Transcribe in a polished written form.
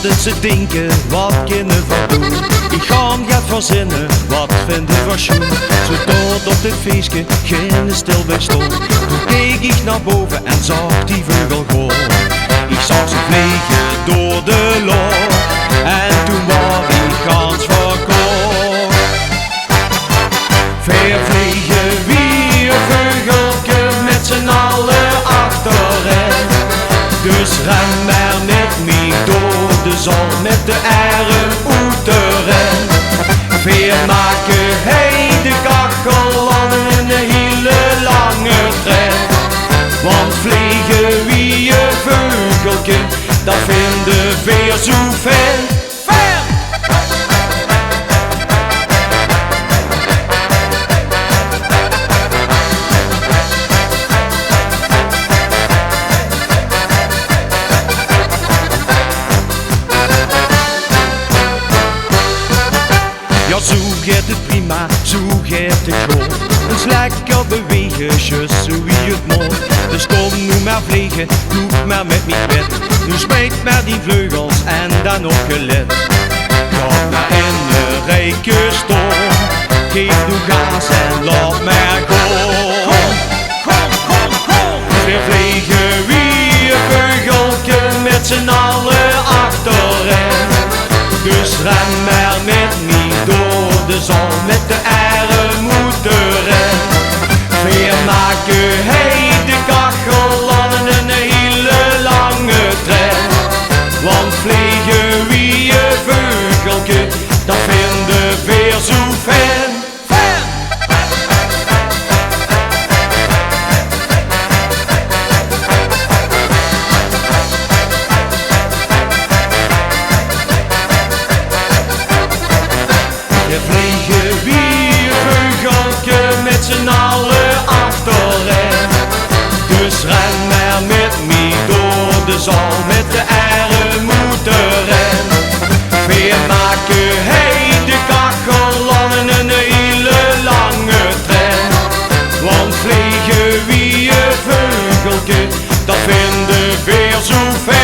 dat ze denken, wat kunnen we doen? Ik ga gaat verzinnen, wat vinden we schoen? Zo tot op dit feestje, geen stil bij stond. Toen keek ik naar boven en zag die vleugel gewoon. Ik zag ze vliegen door de lucht en toen was die gans verkocht. Ver vliegen wie een veugelke met z'n allen achterin. Dus ren maar met me door de zon met de ere oeteren. Veer maken hij de kachel aan een hele lange tred. Want vliegen wie een veugelke, dat vinden weer zo ver. Ja, zo gaat het prima, zo gaat het goed. Eens lekker bewegen, just zo wie het moet. Dus kom nu maar vliegen, doe maar met me bed. Nu spreekt maar die vleugels en dan nog gelet. Ga maar in de rijke storm, geef nu gas en laat maar gaan. Weer vliegen wie een veugelke met z'n allen achterin. Dus ren maar met me door de zon met de ere moederen. Weer maken hij de kachel aan een hele lange tred. Want vliegen wie een veugelke, dat vinden weer zo ver. Vliegen wie een veugelke met z'n allen achterin. Dus ren maar met me door de zon met de ere moederen. Weer maken hij de kachel aan een hele lange tred. Want vliegen wie een veugelke, dat vinden weer zo ver.